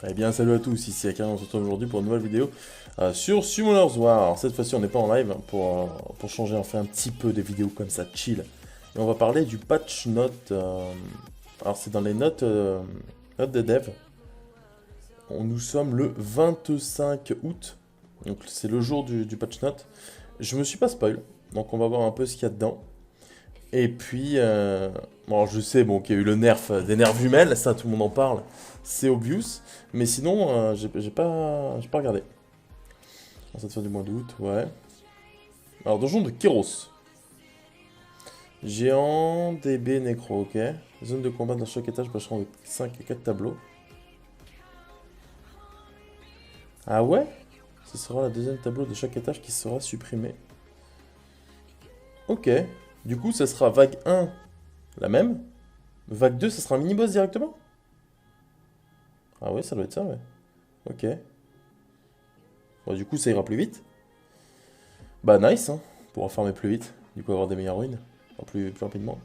Eh bien, salut à tous, ici Akari, on se retrouve aujourd'hui pour une nouvelle vidéo sur Summoners War. Alors, cette fois-ci, on n'est pas en live pour changer, on fait un petit peu des vidéos comme ça, chill. Et on va parler du patch note. Alors, c'est dans les notes des devs. Nous sommes le 25 août, donc c'est le jour du patch note. Je me suis pas spoil, donc on va voir un peu ce qu'il y a dedans. Et puis, bon, je sais bon, qu'il y a eu le nerf des nerfs jumelles, ça tout le monde en parle, c'est obvious. Mais sinon, j'ai pas regardé. En cette fin du mois d'août, ouais. Alors, donjon de Kéros. Géant, DB, Nécro, ok. Zone de combat dans chaque étage passant de 5 à 4 tableaux. Ah ouais? Ce sera la deuxième tableau de chaque étage qui sera supprimé. Ok. Du coup, ça sera vague 1, la même. Vague 2, ça sera un mini-boss directement? Ah ouais, ça doit être ça, ouais. Ok. Bon, du coup, ça ira plus vite. Bah, nice, hein. On pourra farmer plus vite. Du coup, avoir des meilleures ruines. Enfin, plus rapidement.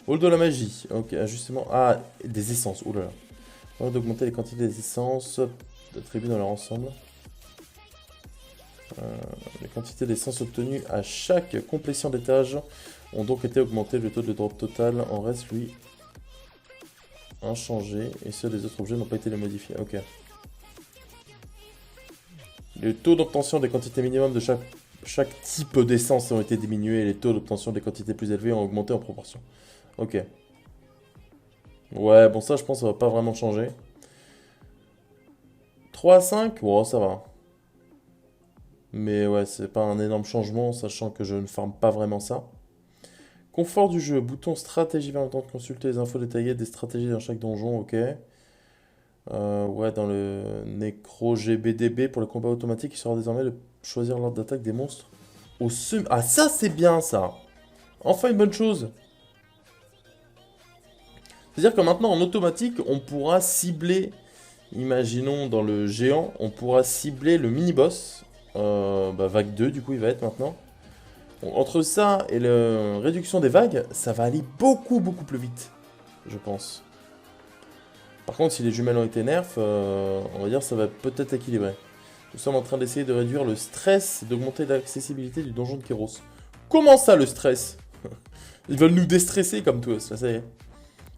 Hall de la magie. Ok, ajustement. Ah, des essences. Oh là là. On va d'augmenter les quantités des essences d'attribuer dans leur ensemble. Les quantités d'essences obtenues à chaque complétion d'étage ont donc été augmentées. Le taux de drop total en reste, lui, inchangé. Et ceux des autres objets n'ont pas été modifiés. Ok. Le taux d'obtention des quantités minimum de chaque type d'essence ont été diminués et les taux d'obtention des quantités plus élevées ont augmenté en proportion. Ok. Ouais, bon ça je pense que ça va pas vraiment changer. 3 à 5, ouais, ça va. Mais ouais, c'est pas un énorme changement, sachant que je ne farme pas vraiment ça. Confort du jeu, bouton stratégie permettant de consulter les infos détaillées des stratégies dans chaque donjon, ok. Ouais, dans le Necro GBDB pour le combat automatique, il sera désormais de choisir l'ordre d'attaque des monstres au semi. Ah, ça c'est bien ça! Enfin une bonne chose! C'est-à-dire que maintenant en automatique, on pourra cibler, imaginons dans le géant, on pourra cibler le mini-boss. Bah, vague 2 du coup il va être maintenant. Bon, entre ça et la réduction des vagues, ça va aller beaucoup plus vite, je pense. Par contre, si les jumelles ont été nerfs, on va dire ça va peut-être équilibrer. Nous sommes en train d'essayer de réduire le stress et d'augmenter l'accessibilité du donjon de Kéros. Comment ça, le stress? Ils veulent nous déstresser comme tous, ça y est.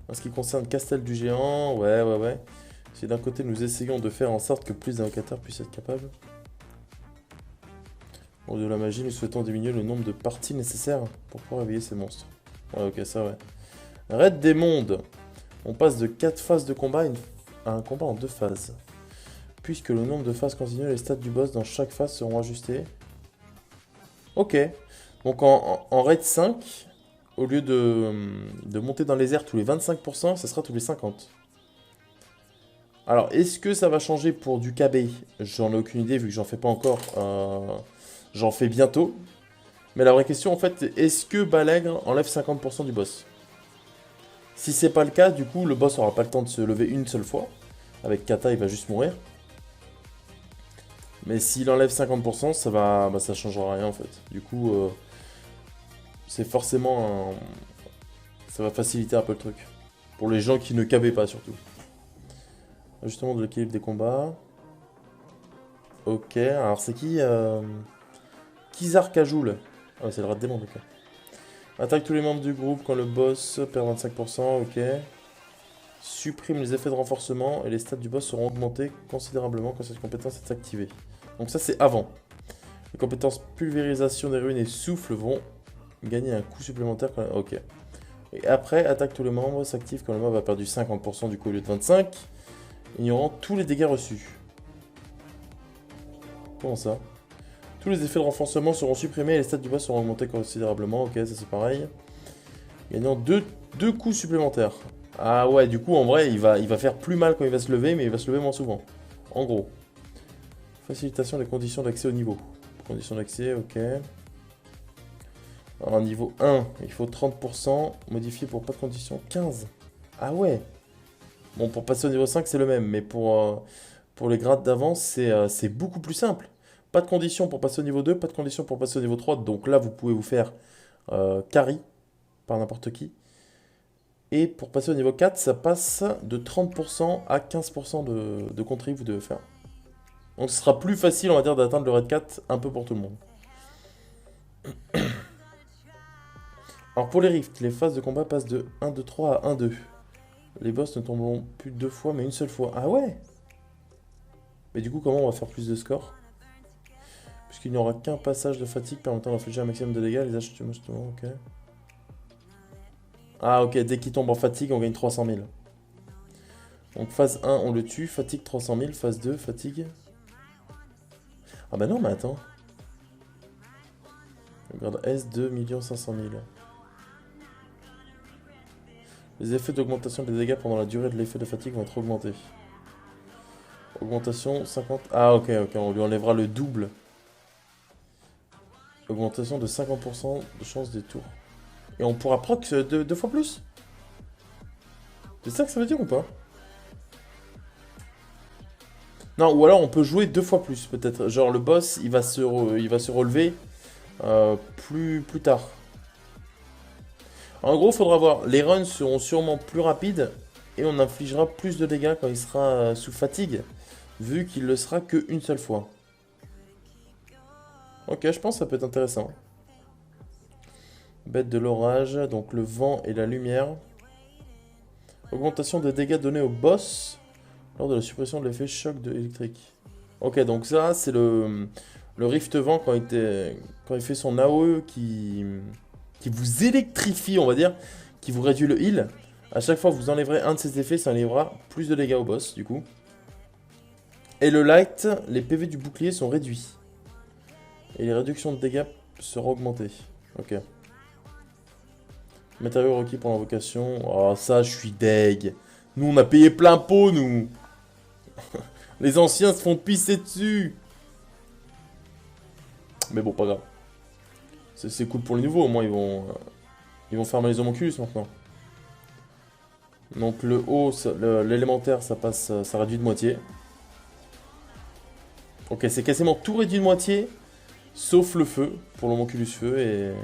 En ce qui concerne Castel du Géant, ouais. Si d'un côté nous essayons de faire en sorte que plus d'invocateurs puissent être capables. Au de la magie, nous souhaitons diminuer le nombre de parties nécessaires pour pouvoir réveiller ces monstres. Ouais, ok, ça ouais. Raid des mondes. On passe de 4 phases de combat à un combat en 2 phases. Puisque le nombre de phases continue, les stats du boss dans chaque phase seront ajustés. Ok. Donc en raid 5, au lieu de monter dans les airs tous les 25%, ça sera tous les 50. Alors, est-ce que ça va changer pour du KB? J'en ai aucune idée vu que j'en fais pas encore. J'en fais bientôt. Mais la vraie question en fait, est-ce que Balègre enlève 50% du boss? Si c'est pas le cas, du coup, le boss aura pas le temps de se lever une seule fois. Avec Kata, il va juste mourir. Mais s'il enlève 50%, ça changera rien en fait. Du coup, c'est forcément ça va faciliter un peu le truc. Pour les gens qui ne cavaient pas surtout. Ajustement de l'équilibre des combats. Ok, alors c'est qui Kizar Kajoul. Ah ouais, c'est le rat démon, ok. Attaque tous les membres du groupe quand le boss perd 25%, ok. Supprime les effets de renforcement et les stats du boss seront augmentés considérablement quand cette compétence est activée. Donc ça c'est avant. Les compétences pulvérisation des ruines et souffle vont gagner un coup supplémentaire quand... Ok. Et après, attaque tous les membres s'active quand le mob a perdu 50% du coup au lieu de 25, ignorant tous les dégâts reçus. Comment ça? Tous les effets de renforcement seront supprimés et les stats du boss seront augmentés considérablement. Ok, ça c'est pareil. Gagnant deux coups supplémentaires. Ah ouais, du coup, en vrai, il va faire plus mal quand il va se lever, mais il va se lever moins souvent. En gros. Facilitation des conditions d'accès au niveau. Conditions d'accès, ok. Alors, niveau 1, il faut 30%. Modifié pour pas de conditions, 15. Ah ouais. Bon, pour passer au niveau 5, c'est le même, mais pour les grades d'avant, c'est beaucoup plus simple. Pas de conditions pour passer au niveau 2, pas de conditions pour passer au niveau 3. Donc là, vous pouvez vous faire carry par n'importe qui. Et pour passer au niveau 4, ça passe de 30% à 15% de contrib que vous devez faire. Donc ce sera plus facile, on va dire, d'atteindre le raid 4 un peu pour tout le monde. Alors pour les rifts, les phases de combat passent de 1, 2, 3 à 1, 2. Les boss ne tomberont plus 2 fois, mais une seule fois. Ah ouais? Mais du coup, comment on va faire plus de score? Puisqu'il n'y aura qu'un passage de fatigue permettant d'infliger un maximum de dégâts, les ajustements, ok. Ah ok, dès qu'il tombe en fatigue, on gagne 300 000. Donc phase 1, on le tue, fatigue 300 000, phase 2, fatigue... Ah bah non, mais attends. Regarde, S, 2 500 000. Les effets d'augmentation des dégâts pendant la durée de l'effet de fatigue vont être augmentés. Augmentation 50... Ah ok, ok, on lui enlèvera le double. Augmentation de 50% de chance des tours. Et on pourra proc deux fois plus? C'est ça que ça veut dire ou pas? Non, ou alors on peut jouer 2 fois plus peut-être. Genre le boss, il va se relever plus tard. En gros, faudra voir. Les runs seront sûrement plus rapides et on infligera plus de dégâts quand il sera sous fatigue, vu qu'il le sera qu'une seule fois. Ok, je pense que ça peut être intéressant. Bête de l'orage, donc le vent et la lumière. Augmentation des dégâts donnés au boss lors de la suppression de l'effet choc électrique. Ok, donc ça, c'est le Rift Vent quand il fait son AOE qui vous électrifie, on va dire, qui vous réduit le heal. À chaque fois que vous enlèverez un de ces effets, ça enlèvera plus de dégâts au boss, du coup. Et le light, les PV du bouclier sont réduits. Et les réductions de dégâts seront augmentées. Ok. Matériaux requis pour l'invocation. Oh, ça, je suis deg. Nous, on a payé plein pot, nous. Les anciens se font pisser dessus. Mais bon, pas grave. C'est cool pour les nouveaux, au moins ils vont fermer les homonculus maintenant. Donc le haut, l'élémentaire, ça passe, ça réduit de moitié. Ok, c'est quasiment tout réduit de moitié, sauf le feu, pour l'homonculus feu,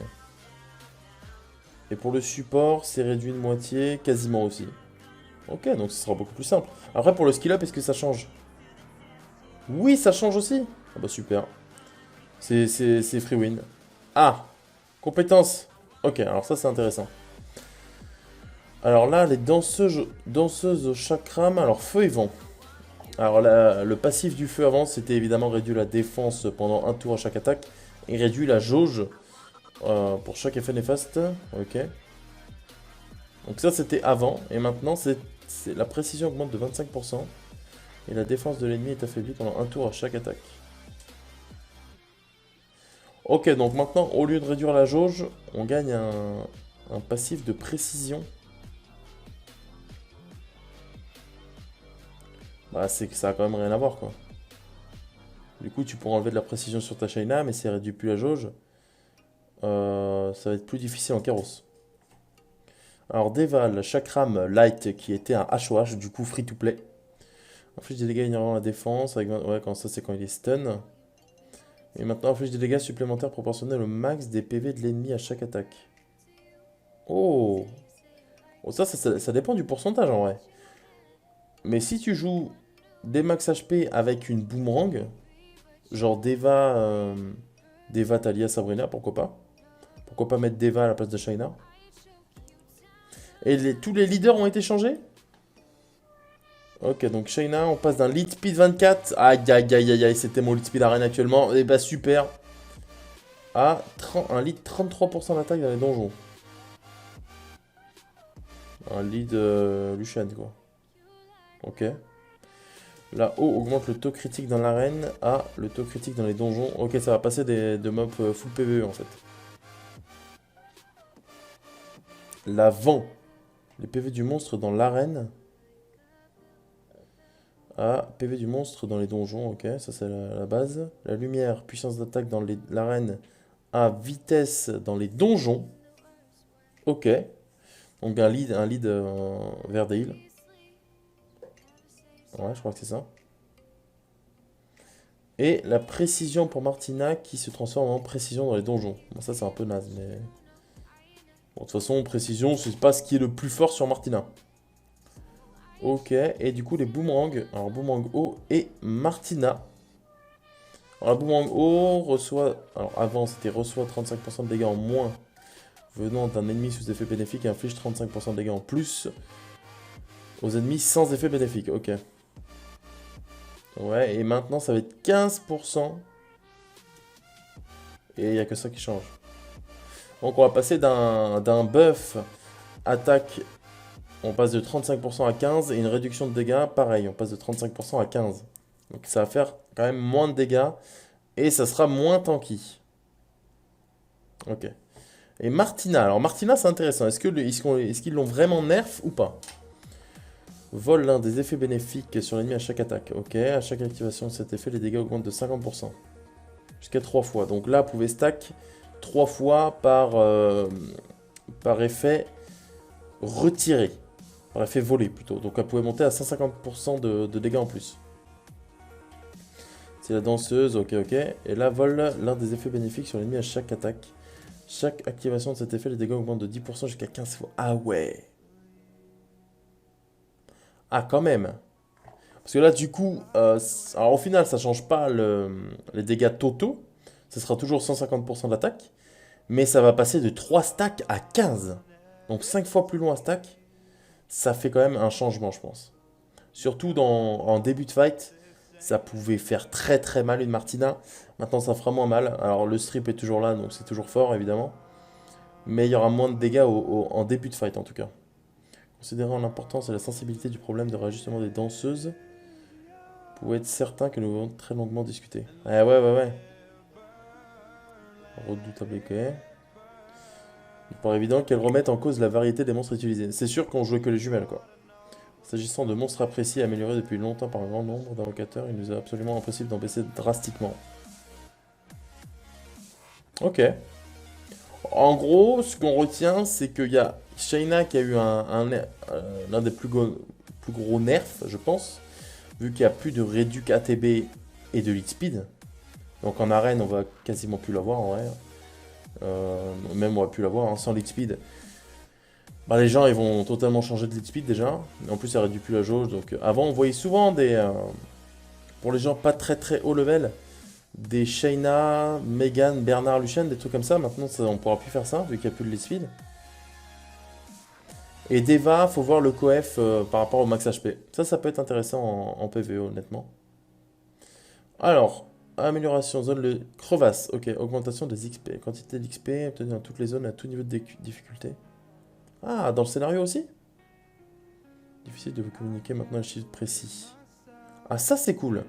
et pour le support, c'est réduit de moitié, quasiment aussi. Ok, donc ce sera beaucoup plus simple. Après, pour le skill up, est-ce que ça change? Oui, ça change aussi. Ah bah super. C'est free win. Ah, compétences. Ok, alors ça c'est intéressant. Alors là, les danseuses au chakram, alors feu et vent. Alors là, le passif du feu avant, c'était évidemment réduire la défense pendant un tour à chaque attaque et réduire la jauge pour chaque effet néfaste. Ok. Donc ça c'était avant et maintenant la précision augmente de 25% et la défense de l'ennemi est affaiblie pendant un tour à chaque attaque. Ok, donc maintenant, au lieu de réduire la jauge, on gagne un passif de précision. Bah, c'est que ça a quand même rien à voir, quoi. Du coup, tu pourras enlever de la précision sur ta Shaina, mais si elle réduit plus la jauge, ça va être plus difficile en Kairos. Alors, Deval, Chakram, Light, qui était un HOH, du coup free to play. Inflige des dégâts ignorant la défense, ouais, quand ça c'est quand il est stun. Et maintenant, inflige des dégâts supplémentaires proportionnels au max des PV de l'ennemi à chaque attaque. Oh, oh ça dépend du pourcentage en vrai. Mais si tu joues des max HP avec une boomerang, genre Deva Talia Sabrina, pourquoi pas? Pourquoi pas mettre Deva à la place de Shaina? Et tous les leaders ont été changés? Ok, donc Shaina, on passe d'un lead speed 24. Aïe, aïe, aïe, aïe, aïe, c'était mon lead speed arène actuellement. Et bah super. À un lead 33% d'attaque dans les donjons. Un lead Lucian, quoi. Ok. La haut augmente le taux critique dans l'arène à le taux critique dans les donjons. Ok, ça va passer de mobs full PvE en fait. La vent. Les PV du monstre dans l'arène à PV du monstre dans les donjons. Ok, ça c'est la base. La lumière, puissance d'attaque dans l'arène à vitesse dans les donjons. Ok. Donc un lead vers des heals. Ouais, je crois que c'est ça. Et la précision pour Martina qui se transforme en précision dans les donjons. Bon, ça c'est un peu naze, mais... Bon, de toute façon, précision, c'est pas ce qui est le plus fort sur Martina. Ok, et du coup, les boomerangs. Alors, boomerang haut et Martina. Alors, la boomerang haut reçoit. Alors, avant, c'était reçoit 35% de dégâts en moins venant d'un ennemi sous effet bénéfique et inflige 35% de dégâts en plus aux ennemis sans effet bénéfique. Ok. Ouais, et maintenant, ça va être 15%. Et il n'y a que ça qui change. Donc, on va passer d'un buff attaque. On passe de 35% à 15 et une réduction de dégâts, pareil, on passe de 35% à 15. Donc ça va faire quand même moins de dégâts et ça sera moins tanky. Ok. Et Martina, alors Martina c'est intéressant, est-ce qu'ils l'ont vraiment nerf ou pas? Vole l'un des effets bénéfiques sur l'ennemi à chaque attaque. Ok, à chaque activation de cet effet, les dégâts augmentent de 50%. Jusqu'à 3 fois. Donc là, vous pouvez stack 3 fois par effet retiré. Par effet volé plutôt. Donc elle pouvait monter à 150% de dégâts en plus. C'est la danseuse, ok, ok. Et là, vole l'un des effets bénéfiques sur l'ennemi à chaque attaque. Chaque activation de cet effet, les dégâts augmentent de 10% jusqu'à 15 fois. Ah ouais. Ah, quand même. Parce que là, du coup, alors au final, ça change pas les dégâts totaux. Ça sera toujours 150% d'attaque. Mais ça va passer de 3 stacks à 15. Donc 5 fois plus loin stack. Ça fait quand même un changement, je pense. Surtout en début de fight, ça pouvait faire très très mal une Martina. Maintenant, ça fera moins mal. Alors, le strip est toujours là, donc c'est toujours fort, évidemment. Mais il y aura moins de dégâts en début de fight, en tout cas. Considérant l'importance et la sensibilité du problème de réajustement des danseuses, vous pouvez être certain que nous allons très longuement discuter. Ouais, ouais, ouais, ouais. Redoutable, ok. Il paraît évident qu'elle remette en cause la variété des monstres utilisés. C'est sûr qu'on jouait que les jumelles, quoi. S'agissant de monstres appréciés et améliorés depuis longtemps par un grand nombre d'invocateurs, il nous est absolument impossible d'en baisser drastiquement. Ok. En gros, ce qu'on retient, c'est qu'il y a Shayna qui a eu l'un des plus gros nerfs, je pense, vu qu'il n'y a plus de réduc ATB et de lead speed. Donc en arène, on va quasiment plus l'avoir en vrai. Même on va plus l'avoir sans lead speed. Bah, les gens ils vont totalement changer de lead speed déjà. Et en plus, ça réduit plus la jauge. Donc avant, on voyait souvent pour les gens pas très très haut level, des Shayna, Megan, Bernard, Lucien, des trucs comme ça. Maintenant, on pourra plus faire ça vu qu'il n'y a plus de lead speed. Et Deva, faut voir le coef par rapport au max HP. Ça peut être intéressant en PvE, honnêtement. Alors, amélioration, zone de crevasse. Ok, augmentation des XP. Quantité d'XP obtenue dans toutes les zones à tout niveau de difficulté. Ah, dans le scénario aussi? Difficile de vous communiquer maintenant un chiffre précis. Ah, ça c'est cool.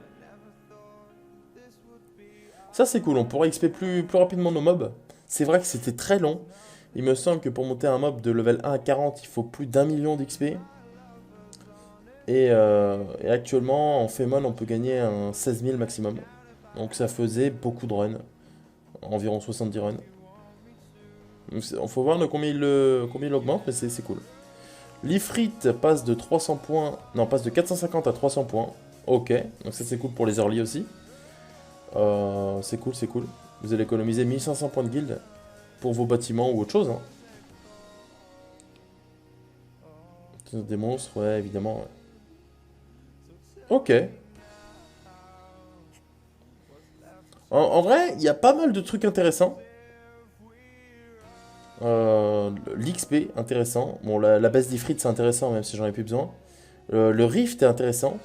Ça c'est cool, on pourra XP plus rapidement nos mobs. C'est vrai que c'était très long. Il me semble que pour monter un mob de level 1 à 40, il faut plus d'1 million d'XP. Et actuellement, en Femon, on peut gagner un 16 000 maximum. Donc ça faisait beaucoup de runs. Environ 70 runs. Donc il faut voir combien il augmente, mais c'est cool. L'Ifrit passe de 300 points. Non, passe de 450 à 300 points. Ok, donc ça c'est cool pour les early aussi. C'est cool, c'est cool. Vous allez économiser 1500 points de guild pour vos bâtiments ou autre chose. Hein. Des monstres, ouais, évidemment. Ouais. Ok. En vrai, il y a pas mal de trucs intéressants. L'XP, intéressant. Bon, la base d'Ifrit, c'est intéressant, même si j'en ai plus besoin. Le Rift est intéressant.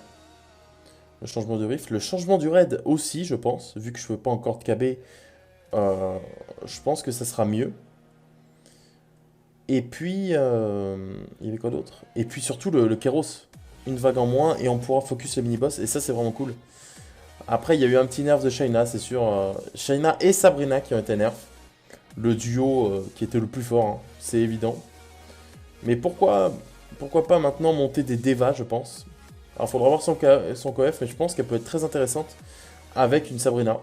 Le changement de Rift. Le changement du raid aussi, je pense. Vu que je ne veux pas encore de KB, je pense que ça sera mieux. Et puis, il y avait quoi d'autre? Et puis surtout le Keros. Une vague en moins et on pourra focus les mini-boss. Et ça, c'est vraiment cool. Après, il y a eu un petit nerf de Shayna, c'est sûr. Shayna et Sabrina qui ont été nerfs. Le duo qui était le plus fort, hein, c'est évident. Mais pourquoi pas maintenant monter des Deva, je pense. Alors, il faudra voir son coef, mais je pense qu'elle peut être très intéressante avec une Sabrina.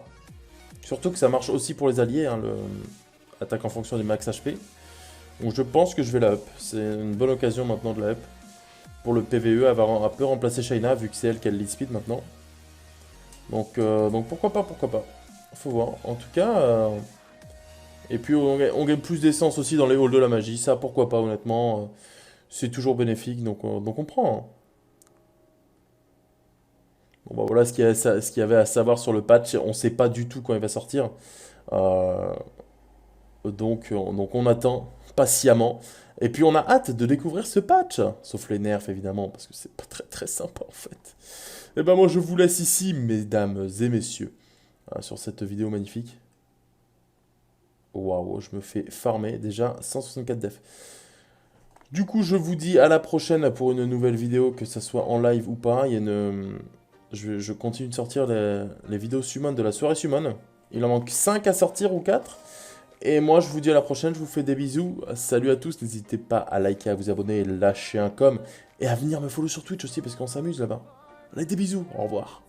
Surtout que ça marche aussi pour les alliés, hein, attaque en fonction du max HP. Donc je pense que je vais la up. C'est une bonne occasion maintenant de la up. Pour le PvE, elle peut remplacer Shayna, vu que c'est elle qui a le lead speed maintenant. Donc pourquoi pas. Faut voir. En tout cas, Et puis on gagne plus d'essence aussi dans les halls de la magie, ça pourquoi pas honnêtement, c'est toujours bénéfique, donc on prend, hein. Bon bah voilà ce qu'il y avait à savoir sur le patch, on sait pas du tout quand il va sortir. Euh, donc on attend patiemment. Et puis on a hâte de découvrir ce patch. Sauf les nerfs évidemment, parce que c'est pas très très sympa en fait. Et ben moi je vous laisse ici, mesdames et messieurs, sur cette vidéo magnifique. Waouh, je me fais farmer déjà 164 def. Du coup, je vous dis à la prochaine pour une nouvelle vidéo, que ça soit en live ou pas. Il y a je continue de sortir les vidéos summon de la soirée summon. Il en manque 5 à sortir ou 4. Et moi, je vous dis à la prochaine, je vous fais des bisous. Salut à tous, n'hésitez pas à liker, à vous abonner, lâcher un com. Et à venir me follow sur Twitch aussi, parce qu'on s'amuse là-bas. Allez, des bisous, au revoir.